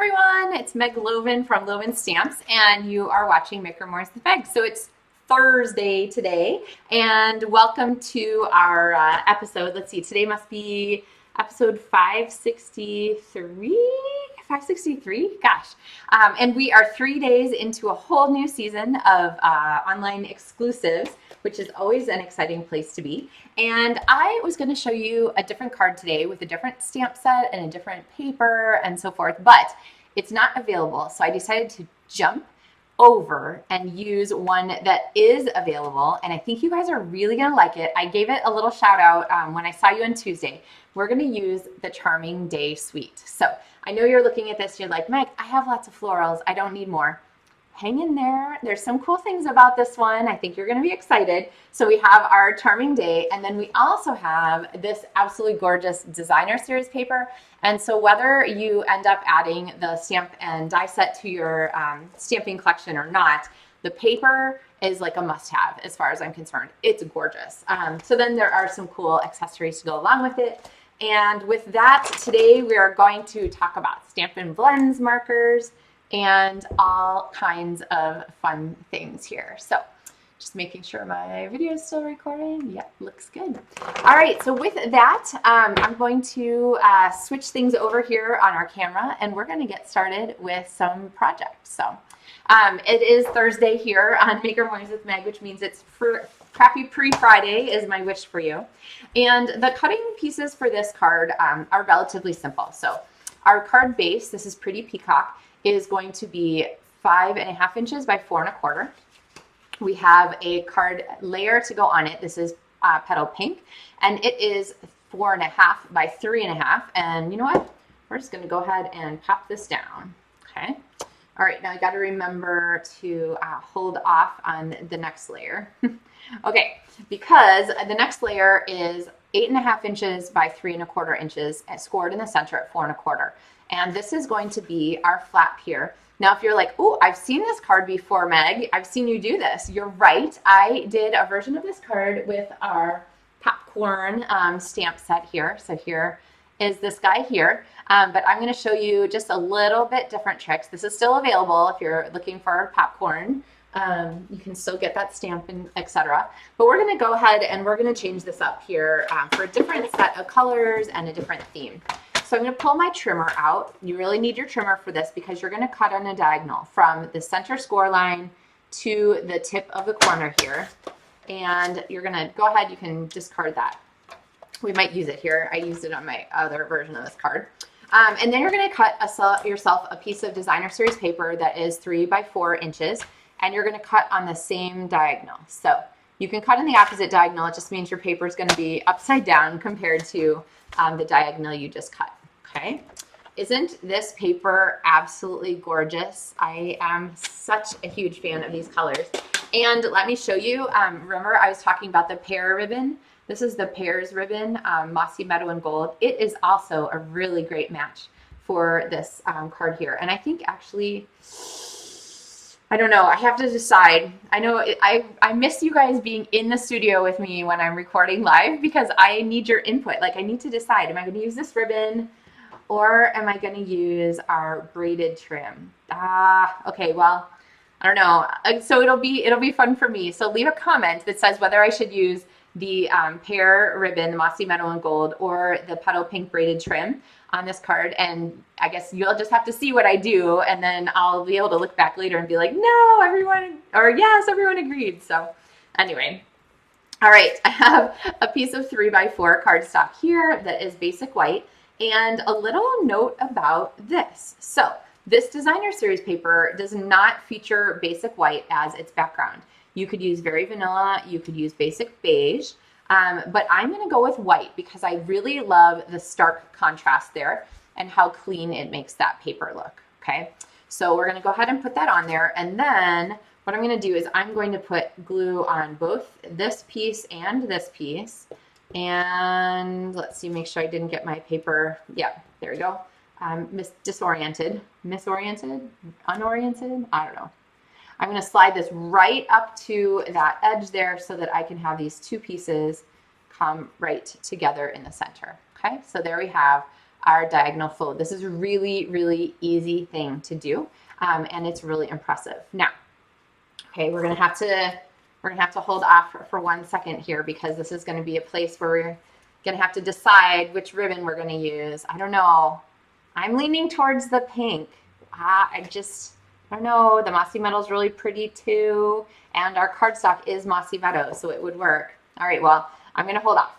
everyone, it's Meg Loven from Loven Stamps, and you are watching Maker More's the Meg. So it's Thursday today, and welcome to our episode. Let's see, today must be episode 563? 563? Gosh. And we are 3 days into a whole new season of online exclusives, which is always an exciting place to be. And I was going to show you a different card today with a different stamp set and a different paper and so forth, but it's not available. So I decided to jump over and use one that is available, and I think you guys are really going to like it. I gave it a little shout out when I saw you on Tuesday. We're going to use the Charming Day Suite. So I know you're looking at this, you're like, Meg, I have lots of florals, I don't need more. Hang in there. There's some cool things about this one. I think you're going to be excited. So we have our Charming Day, and then we also have this absolutely gorgeous designer series paper. And so whether you end up adding the stamp and die set to your stamping collection or not, the paper is like a must-have as far as I'm concerned. It's gorgeous. So then there are some cool accessories to go along with it. And with that, today we are going to talk about Stampin' Blends markers and all kinds of fun things here. So just making sure my video is still recording. Yep, looks good. All right, so with that, I'm going to switch things over here on our camera, and we're going to get started with some projects. So it is Thursday here on Maker More's with Meg, which means it's Crappy Pre-Friday is my wish for you. And the cutting pieces for this card are relatively simple. So our card base, this is Pretty Peacock, is going to be 5.5 inches by 4.25. We have a card layer to go on it. This is Petal Pink, and it is 4.5 by 3.5. And you know what? We're just going to go ahead and pop this down. Okay. All right. Now I got to remember to hold off on the next layer. Okay, because the next layer is 8.5 inches by 3.25 inches, scored in the center at 4.25. And this is going to be our flap here. Now, if you're like, oh, I've seen this card before, Meg, I've seen you do this. You're right. I did a version of this card with our popcorn stamp set here. So here is this guy here. But I'm going to show you just a little bit different tricks. This is still available if you're looking for popcorn. You can still get that stamp and etc. But we're going to go ahead and we're going to change this up here for a different set of colors and a different theme. So I'm going to pull my trimmer out. You really need your trimmer for this because you're going to cut on a diagonal from the center score line to the tip of the corner here. And you're going to go ahead, you can discard that. We might use it here. I used it on my other version of this card. And then you're going to cut yourself a piece of designer series paper that is 3 by 4 inches. And you're going to cut on the same diagonal. So you can cut in the opposite diagonal. It just means your paper is going to be upside down compared to the diagonal you just cut. Okay. Isn't this paper absolutely gorgeous? I am such a huge fan of these colors. And let me show you, remember I was talking about the pear ribbon? This is the pears ribbon, Mossy Meadow and Gold. It is also a really great match for this card here. And I think actually, I don't know. I have to decide. I know I miss you guys being in the studio with me when I'm recording live because I need your input. Like I need to decide, am I going to use this ribbon or am I going to use our braided trim? Okay. Well, I don't know. So it'll be fun for me. So leave a comment that says whether I should use the pear ribbon, the Mossy Meadow and Gold, or the Petal Pink braided trim on this card, and I guess you'll just have to see what I do, and then I'll be able to look back later and be like, no, everyone, or yes, everyone agreed. So anyway, all right, I have a piece of 3 by 4 cardstock here that is basic white, and a little note about this. So this designer series paper does not feature basic white as its background. You could use very vanilla, you could use basic beige, but I'm going to go with white because I really love the stark contrast there and how clean it makes that paper look. Okay, so we're going to go ahead and put that on there, and then what I'm going to do is I'm going to put glue on both this piece and this piece, and let's see, make sure I didn't get my paper. Yeah, there we go. Disoriented, misoriented, unoriented, I don't know. I'm going to slide this right up to that edge there so that I can have these two pieces come right together in the center. Okay, so there we have our diagonal fold. This is a really, really easy thing to do, and it's really impressive. Now, okay, we're gonna have to hold off for 1 second here because this is gonna be a place where we're gonna have to decide which ribbon we're gonna use. I don't know. I'm leaning towards the pink. I don't know. The Mossy Meadow is really pretty too, and our cardstock is Mossy Meadow, so it would work. All right, well, I'm gonna hold off.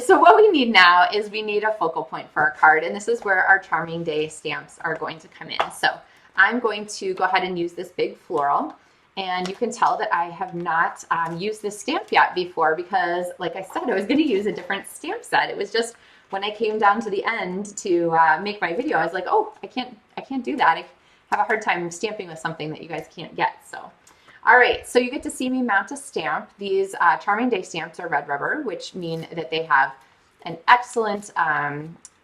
So what we need now is we need a focal point for our card, and this is where our Charming Day stamps are going to come in. So I'm going to go ahead and use this big floral, and you can tell that I have not used this stamp yet before because, like I said, I was going to use a different stamp set. It was just when I came down to the end to make my video, I was like, oh, I can't do that. I have a hard time stamping with something that you guys can't get. So. All right, so you get to see me mount a stamp. These Charming Day stamps are red rubber, which mean that they have an excellent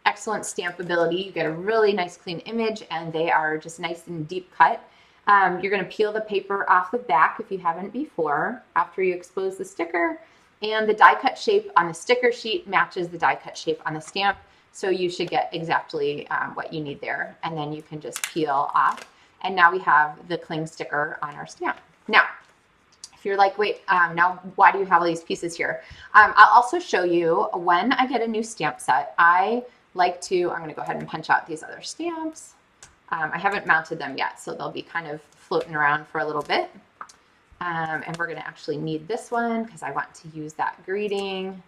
stampability. You get a really nice clean image, and they are just nice and deep cut. You're gonna peel the paper off the back if you haven't before, after you expose the sticker, and the die cut shape on the sticker sheet matches the die cut shape on the stamp, so you should get exactly what you need there, and then you can just peel off. And now we have the cling sticker on our stamp. Now, if you're like, wait, now why do you have all these pieces here? I'll also show you when I get a new stamp set, I'm gonna go ahead and punch out these other stamps. I haven't mounted them yet, so they'll be kind of floating around for a little bit. And we're gonna actually need this one because I want to use that greeting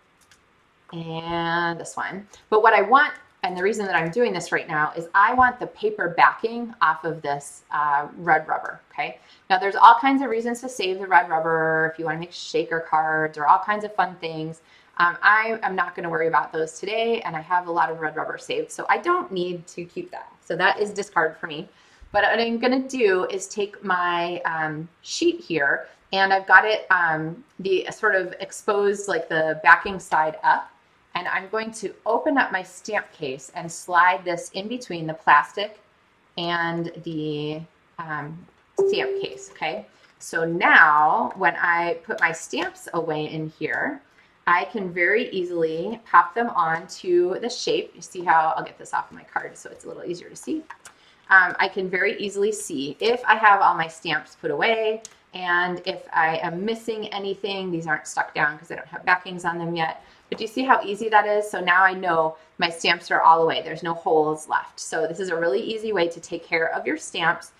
and this one. But what I want, and the reason that I'm doing this right now, is I want the paper backing off of this red rubber, okay? Now there's all kinds of reasons to save the red rubber if you want to make shaker cards or all kinds of fun things. I am not going to worry about those today, and I have a lot of red rubber saved, so I don't need to keep that. So that is discard for me. But what I'm going to do is take my sheet here, and I've got it the sort of exposed, like the backing side up, and I'm going to open up my stamp case and slide this in between the plastic and the stamp case, okay? So now when I put my stamps away in here, I can very easily pop them onto the shape. You see how, I'll get this off my card so it's a little easier to see. I can very easily see if I have all my stamps put away, and if I am missing anything, these aren't stuck down because I don't have backings on them yet. But do you see how easy that is? So now I know my stamps are all away. There's no holes left. So this is a really easy way to take care of your stamps.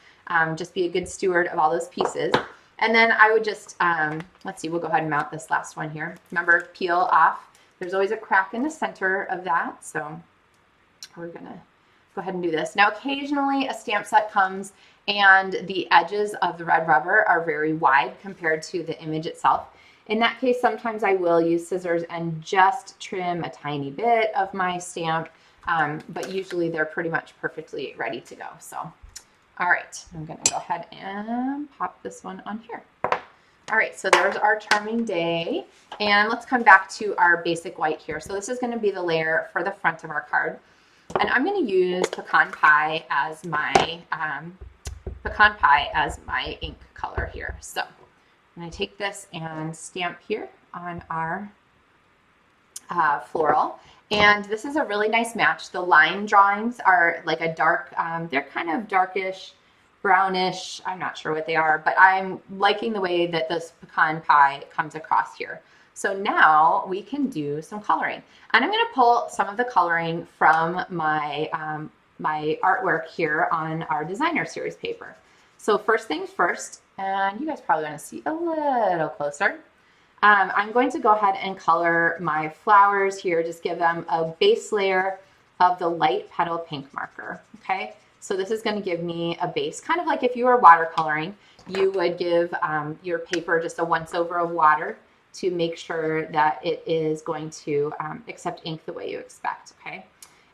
Just be a good steward of all those pieces. And then I would just, let's see, we'll go ahead and mount this last one here. Remember, peel off. There's always a crack in the center of that. So we're gonna go ahead and do this. Now occasionally a stamp set comes and the edges of the red rubber are very wide compared to the image itself. In that case, sometimes I will use scissors and just trim a tiny bit of my stamp, but usually they're pretty much perfectly ready to go. So, all right, I'm gonna go ahead and pop this one on here. All right, so there's our Charming Day, and let's come back to our basic white here. So this is gonna be the layer for the front of our card, and I'm gonna use Pecan Pie as my ink color here. So I'm going to take this and stamp here on our floral. And this is a really nice match. The line drawings are like a dark, they're kind of darkish, brownish. I'm not sure what they are, but I'm liking the way that this pecan pie comes across here. So now we can do some coloring. And I'm going to pull some of the coloring from my, my artwork here on our designer series paper. So first things first, and you guys probably want to see a little closer. I'm going to go ahead and color my flowers here, just give them a base layer of the light petal pink marker, okay? So this is going to give me a base, kind of like if you were watercoloring, you would give your paper just a once over of water to make sure that it is going to accept ink the way you expect, okay?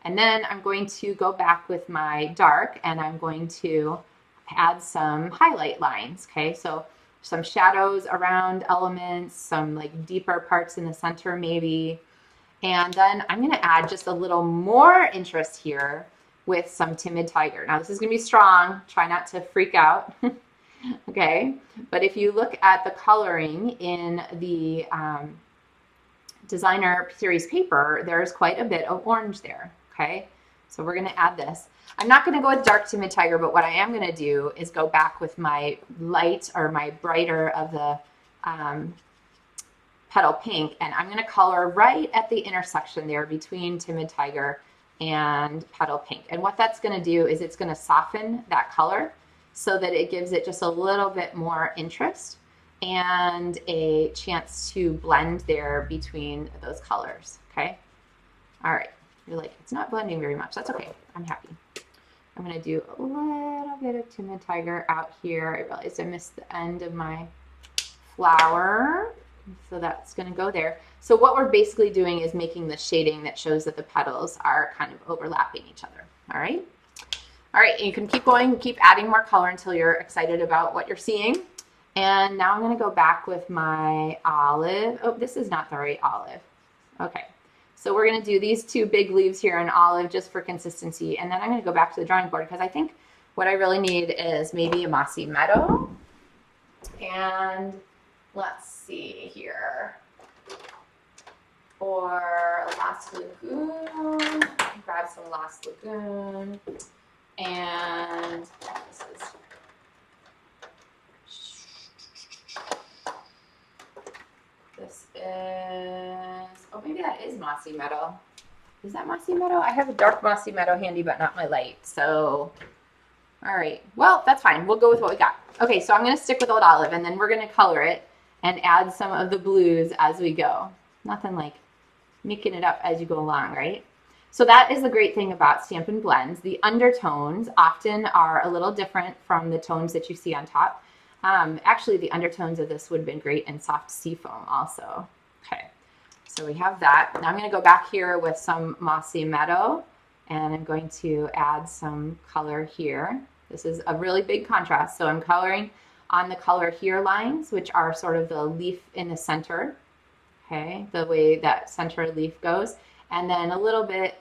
And then I'm going to go back with my dark, and I'm going to add some highlight lines, okay? So some shadows around elements, some like deeper parts in the center maybe. And then I'm gonna add just a little more interest here with some Timid Tiger. Now this is gonna be strong, try not to freak out, okay? But if you look at the coloring in the designer series paper, there's quite a bit of orange there, okay? So we're gonna add this. I'm not gonna go with dark timid tiger, but what I am gonna do is go back with my light or my brighter of the petal pink, and I'm gonna color right at the intersection there between timid tiger and petal pink. And what that's gonna do is it's gonna soften that color so that it gives it just a little bit more interest and a chance to blend there between those colors, okay? All right, you're like, it's not blending very much. That's okay, I'm happy. I'm gonna do a little bit of timid tiger out here. I realized I missed the end of my flower. So that's going to go there. So what we're basically doing is making the shading that shows that the petals are kind of overlapping each other. All right. All right. You can keep going, keep adding more color until you're excited about what you're seeing. And now I'm going to go back with my olive. Oh, this is not the right olive. Okay. So we're going to do these two big leaves here in olive just for consistency. And then I'm going to go back to the drawing board because I think what I really need is maybe a mossy meadow. And let's see here. Or Lost Lagoon. Grab some Lost Lagoon. And this is, oh, maybe that is Mossy Meadow. Is that Mossy Meadow? I have a dark Mossy Meadow handy, but not my light. So, all right. Well, that's fine. We'll go with what we got. Okay, so I'm going to stick with Old Olive, and then we're going to color it and add some of the blues as we go. Nothing like making it up as you go along, right? So that is the great thing about Stampin' Blends. The undertones often are a little different from the tones that you see on top. Actually, the undertones of this would have been great in soft seafoam also. Okay, so we have that. Now I'm going to go back here with some Mossy Meadow, and I'm going to add some color here. This is a really big contrast, so I'm coloring on the color here lines, which are sort of the leaf in the center, okay, the way that center leaf goes, and then a little bit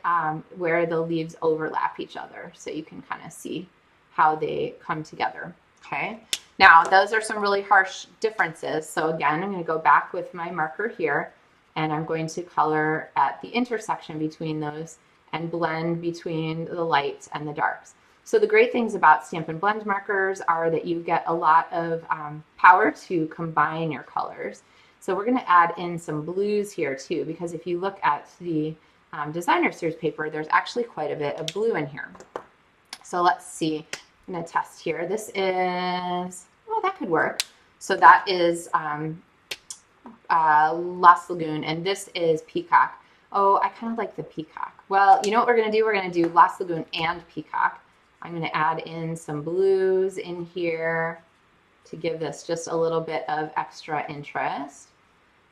where the leaves overlap each other, so you can kind of see how they come together, okay? Now, those are some really harsh differences, so again, I'm going to go back with my marker here, and I'm going to color at the intersection between those and blend between the lights and the darks. So the great things about Stampin' Blend markers are that you get a lot of power to combine your colors. So we're going to add in some blues here too, because if you look at the designer series paper, there's actually quite a bit of blue in here. So let's see. I'm going to test here. This is, oh, that could work. So that is Lost Lagoon, and this is Peacock. Oh, I kind of like the Peacock. Well, you know what we're going to do? We're going to do Lost Lagoon and Peacock. I'm going to add in some blues in here to give this just a little bit of extra interest.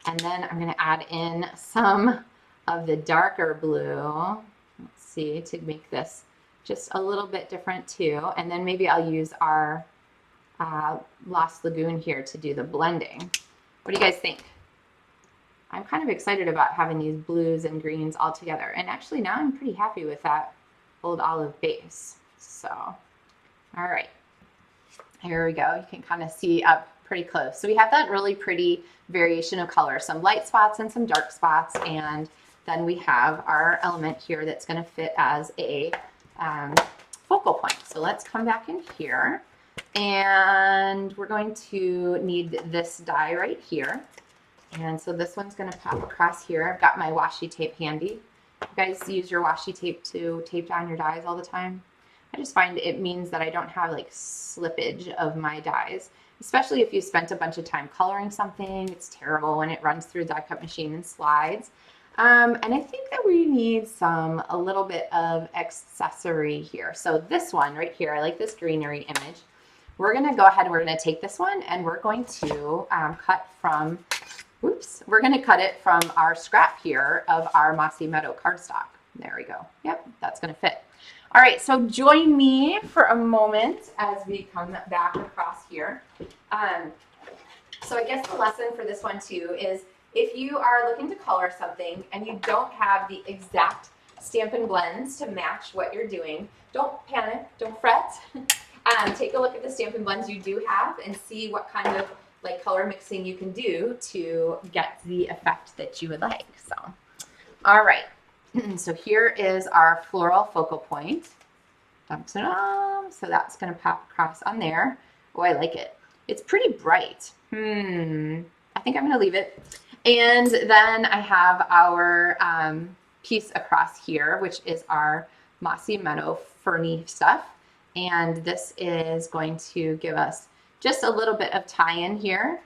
And then I'm going to add in some of the darker blue, let's see, to make this just a little bit different too. And then maybe I'll use our Lost Lagoon here to do the blending. What do you guys think? I'm kind of excited about having these blues and greens all together. And actually now I'm pretty happy with that Old Olive base. So, all right, here we go. You can kind of see up pretty close. So we have that really pretty variation of color, some light spots and some dark spots. And then we have our element here that's going to fit as a focal point. So let's come back in here, and we're going to need this die right here. And so this one's going to pop across here. I've got my washi tape handy. You guys use your washi tape to tape down your dies all the time? I just find it means that I don't have like slippage of my dies, especially if you spent a bunch of time coloring something. It's terrible when it runs through the die cut machine and slides. And I think that we need a little bit of accessory here. So this one right here, I like this greenery image. We're going to go ahead and we're going to take this one and we're going to cut from, we're going to cut it from our scrap here of our Mossy Meadow cardstock. There we go. Yep, that's going to fit. All right, so join me for a moment as we come back across here. So I guess the lesson for this one too is if you are looking to color something and you don't have the exact Stampin' Blends to match what you're doing, don't panic, don't fret. Take a look at the Stampin' Blends you do have and see what kind of like color mixing you can do to get the effect that you would like. So, all right. So here is our floral focal point. Dum-dum-dum. So that's going to pop across on there. Oh, I like it. It's pretty bright. I think I'm going to leave it. And then I have our piece across here, which is our Mossy Meadow ferny stuff. And this is going to give us just a little bit of tie-in here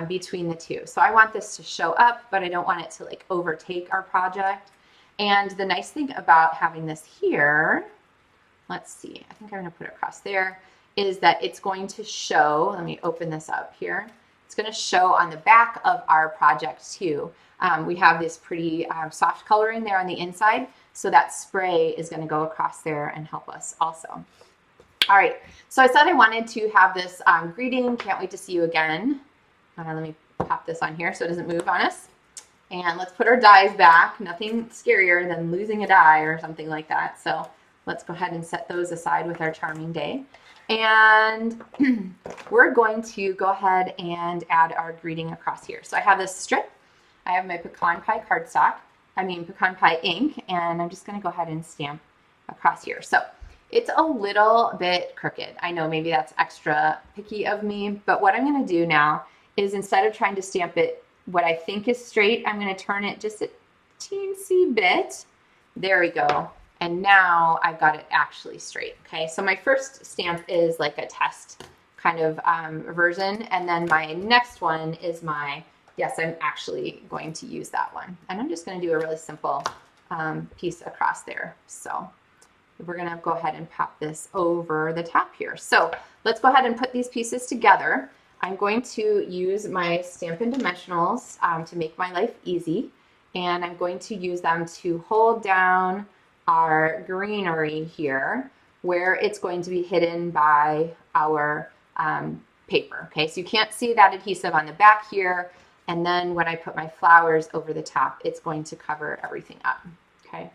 between the two. So I want this to show up, but I don't want it to like overtake our project. And the nice thing about having this here, let's see, I think I'm going to put it across there, is that it's going to show, let me open this up here. It's going to show on the back of our project too. We have this pretty soft coloring there on the inside, so that spray is going to go across there and help us also. All right, so I said I wanted to have this greeting, can't wait to see you again. Let me pop this on here so it doesn't move on us. And let's put our dies back. Nothing scarier than losing a die or something like that. So let's go ahead and set those aside with our Charming Day. And we're going to go ahead and add our greeting across here. So I have this strip. I have my pecan pie pecan pie ink, and I'm just going to go ahead and stamp across here. So it's a little bit crooked. I know maybe that's extra picky of me, but what I'm going to do now is instead of trying to stamp it what I think is straight, I'm going to turn it just a teensy bit. There we go. And now I've got it actually straight. Okay, so my first stamp is like a test kind of version. And then my next one is my, yes, I'm actually going to use that one. And I'm just going to do a really simple piece across there. So we're going to go ahead and pop this over the top here. So let's go ahead and put these pieces together. I'm going to use my Stampin' Dimensionals to make my life easy. And I'm going to use them to hold down our greenery here where it's going to be hidden by our paper. Okay, so you can't see that adhesive on the back here. And then when I put my flowers over the top, it's going to cover everything up. Okay,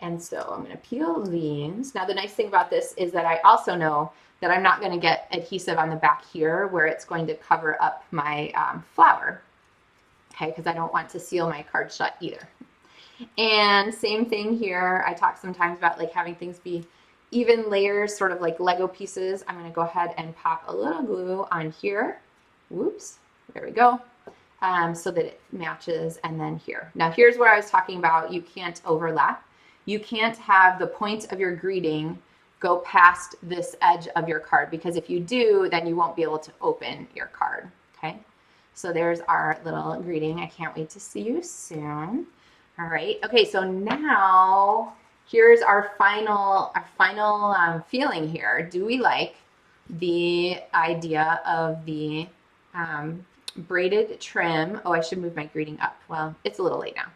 and so I'm going to peel these. Now the nice thing about this is that I also know that I'm not going to get adhesive on the back here where it's going to cover up my flower. Okay, because I don't want to seal my card shut either. And same thing here. I talk sometimes about like having things be even layers, sort of like Lego pieces. I'm going to go ahead and pop a little glue on here. Whoops, there we go. So that it matches, and then here. Now here's where I was talking about you can't overlap. You can't have the point of your greeting go past this edge of your card, because if you do, then you won't be able to open your card. Okay, so there's our little greeting. I can't wait to see you soon. All right. Okay. So now here's our final feeling here. Do we like the idea of the braided trim? Oh, I should move my greeting up. Well, it's a little late now.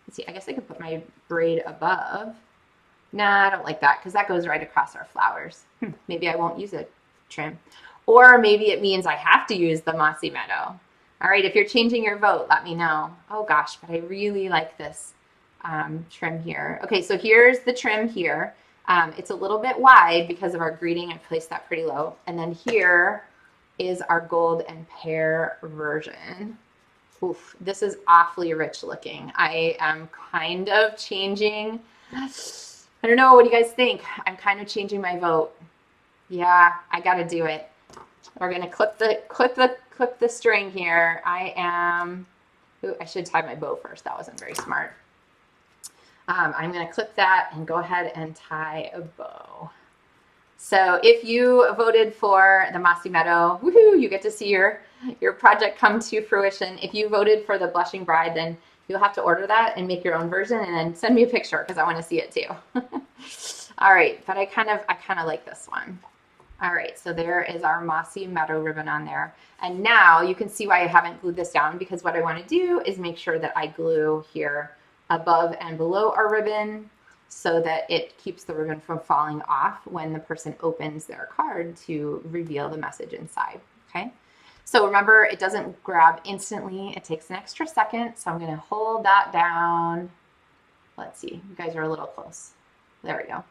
Let's see. I guess I could put my braid above. Nah, I don't like that because that goes right across our flowers. Maybe I won't use a trim. Or maybe it means I have to use the Mossy Meadow. All right, if you're changing your vote, let me know. Oh gosh, but I really like this trim here. Okay, so here's the trim here. It's a little bit wide because of our greeting. I placed that pretty low. And then here is our gold and pear version. Oof, this is awfully rich looking. I am kind of changing. I don't know, what do you guys think? I'm kind of changing my vote. Yeah, I gotta do it. We're gonna clip the string here. Ooh, I should tie my bow first. That wasn't very smart. I'm gonna clip that and go ahead and tie a bow. So if you voted for the Mossy Meadow, woohoo, you get to see your project come to fruition. If you voted for the Blushing Bride, then you'll have to order that and make your own version and then send me a picture because I want to see it too. All right, but I kind of like this one. All right, so there is our Mossy Meadow ribbon on there. And now you can see why I haven't glued this down, because what I want to do is make sure that I glue here above and below our ribbon so that it keeps the ribbon from falling off when the person opens their card to reveal the message inside, okay? So remember, it doesn't grab instantly. It takes an extra second. So I'm going to hold that down. Let's see. You guys are a little close. There we go.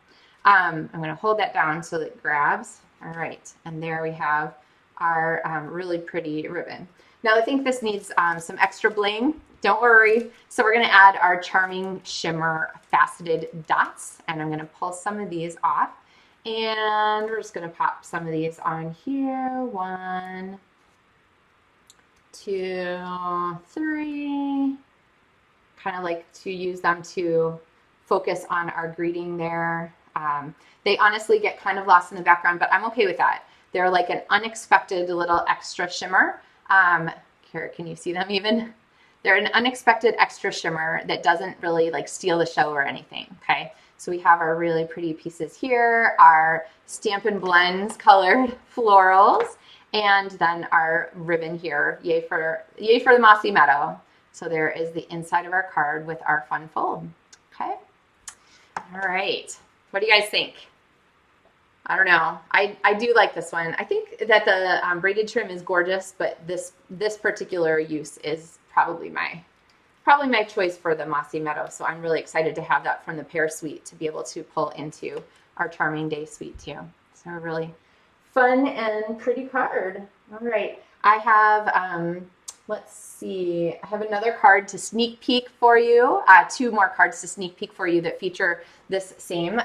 I'm going to hold that down so that it grabs. All right. And there we have our really pretty ribbon. Now I think this needs some extra bling. Don't worry. So we're going to add our Charming Shimmer faceted dots, and I'm going to pull some of these off, and we're just going to pop some of these on here. 1, 2, 3. Kind of like to use them to focus on our greeting there. They honestly get kind of lost in the background, but I'm okay with that. They're like an unexpected little extra shimmer. Here, can you see them even? They're an unexpected extra shimmer that doesn't really like steal the show or anything, okay? So we have our really pretty pieces here, our Stampin' Blends colored florals, and then our ribbon here, yay for the Mossy Meadow. So there is the inside of our card with our fun fold, okay? All right, what do you guys think? I don't know. I do like this one. I think that the braided trim is gorgeous, but this particular use is probably my choice for the Mossy Meadow. So I'm really excited to have that from the pear suite to be able to pull into our Charming Day suite too. So a really fun and pretty card. All right, I have let's see. I have another card to sneak peek for you. 2 more cards to sneak peek for you that feature this same.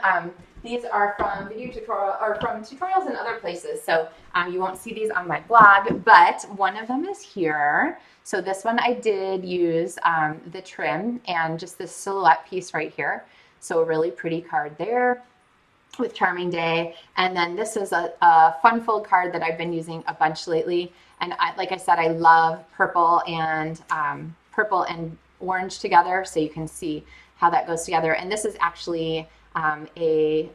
These are from video tutorial or from tutorials in other places. So you won't see these on my blog, but one of them is here. So this one I did use the trim and just this silhouette piece right here. So a really pretty card there with Charming Day. And then this is a fun fold card that I've been using a bunch lately. And like I said, I love purple and orange together, so you can see how that goes together. And this is actually a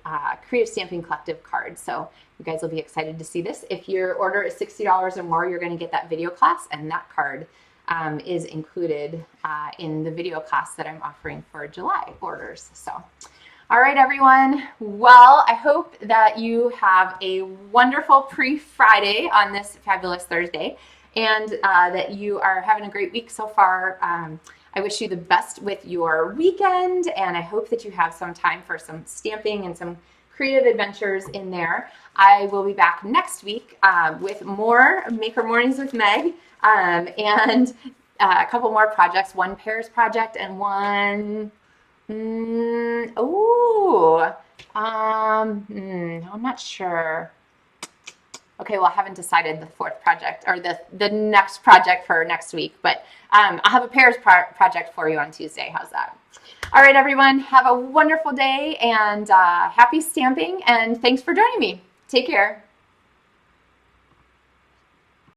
Creative Stamping Collective card, so you guys will be excited to see this. If your order is $60 or more, you're going to get that video class, and that card is included in the video class that I'm offering for July orders. So. All right, everyone. Well, I hope that you have a wonderful pre-Friday on this fabulous Thursday, and that you are having a great week so far. I wish you the best with your weekend, and I hope that you have some time for some stamping and some creative adventures in there. I will be back next week with more Maker Mornings with Meg, and a couple more projects, one pairs project and one... I'm not sure. Okay, well, I haven't decided the 4th project or the next project for next week, but I'll have a pairs project for you on Tuesday. How's that? All right, everyone, have a wonderful day and happy stamping, and thanks for joining me. Take care.